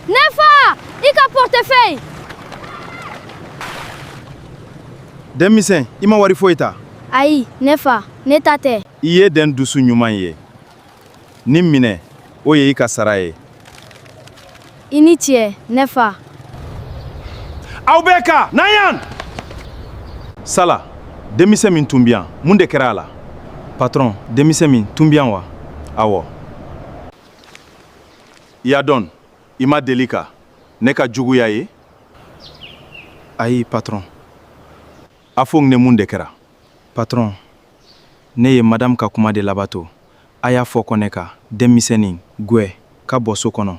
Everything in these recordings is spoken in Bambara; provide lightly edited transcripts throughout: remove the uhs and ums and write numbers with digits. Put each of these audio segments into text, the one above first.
Nefa! I ka portefeuille! Denmisɛn, I ma wari foyi ta? Ayi, Nefa, ne ta tɛ. I ye den dusu ɲuman ye. Ni minɛ, o ye I ka sara ye. I ni cɛ, Nefa. Aw bɛɛ ka, na yan! Sala, denmisɛn min tun bi yan, mun de kɛra a la? Patron, denmisɛn min tun bi yan wa? Awɔ. I y'a dɔn, I ma deli ka ne ka juguya ye? Ayi, patron. A fɔ ne mun de kɛra? Patron, ne ye madame ka kuma de labato. A y'a fɔ ko ne ka denmisɛnnin Gwe ka bɔ so kɔnɔ.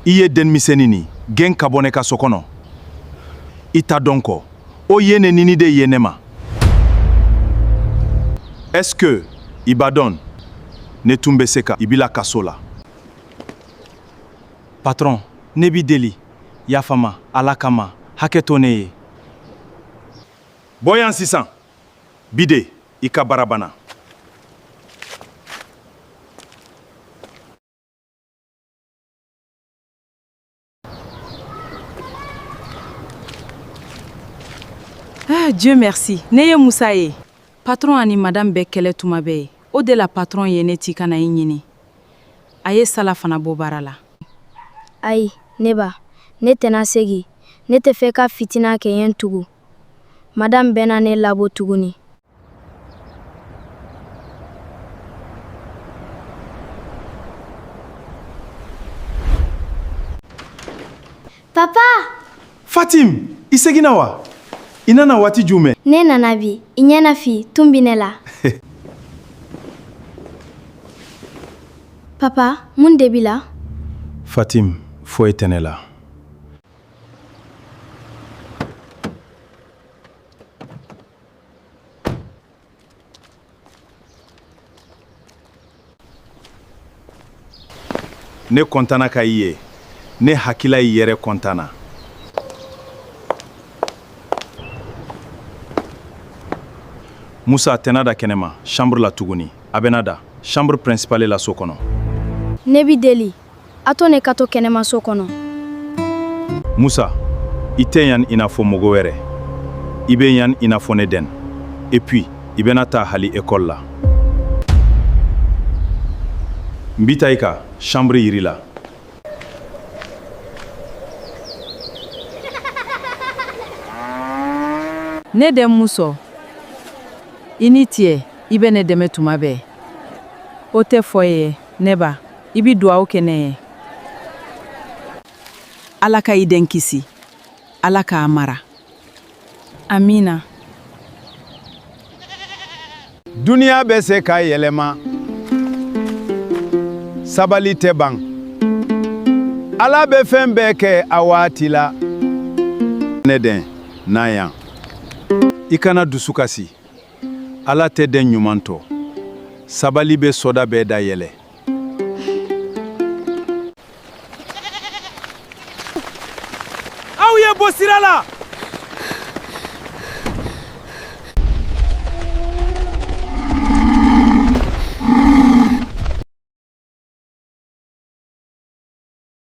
I ye denmisɛnnin nin gɛn ka bɔ ne ka so kɔnɔ. I t'a dɔn kɔ, o ye ne nini de ye ne ma. Est-ce que I b'a dɔn ne tun bɛ se ka I bila kaso la? Patron, ne b'i deli, yafa ma, Ala kama, hakɛ to ne ye. Bɔ yan sisan, Bide, I ka baara banna. Ah, Dieu merci. Ne ye Musa ye. Patron ani madame bɛ kɛlɛ tuma bɛɛ ye. O de la patron ye ne ci kana I ɲini. A ye Sala fana bɔ baara la. Ayi, ne ba, ne tɛna segi. Ne tɛ fɛ ka fitina kɛ yen tugu. Madame bɛna ne labo tuguni. Papa! Fatim, I segina wa? I nana waati jumɛn? Ne nana bi, I ɲɛna fi, tun bi ne la. Papa, mun de b'i la? Fatim, foyi tɛ ne la. Ne kɔntana ka I ye. Ne hakila I yɛrɛ kɔntana. Musa tɛna da kɛnɛma, chambre la tuguni. A bɛna da, chambre principale la so kɔnɔ. Ne bi deli. A to ne ka to kɛnɛma so kɔnɔ. Musa, I tɛ yan I n'a fɔ mɔgɔ wɛrɛ. I bɛ yan I n'a fɔ ne den. Et puis, I bɛna taa hali école la. N bi taa I ka chambre yiri la. Ne den muso. I ni cɛ, I bɛ ne dɛmɛ tuma bɛɛ. O tɛ fɔ ye, ne ba. I bi duwawu kɛ ne ye. Ala ka I den kisi. Ala k'a mara. Amina. Duniya bɛ se k'a yɛlɛma. Sabali tɛ ban. Ala bɛ fɛn bɛɛ kɛ a waati la. Ne den, na yan. I kana dusu kasi. Ala tɛ den ɲuman tɔ. Sabali bɛ soda bɛɛ da yɛlɛ. Aw ye bɔ sira la!